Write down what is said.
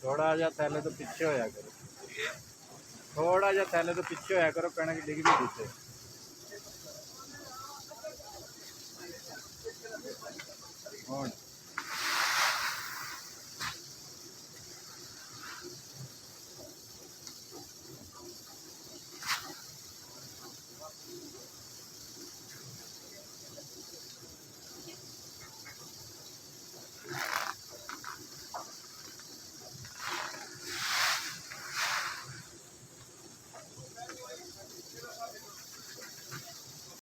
थोड़ा जा थैले तो पीछे होया करो, थोड़ा जा थैले तो पीछे होया करो, कणक डिग भी दीते और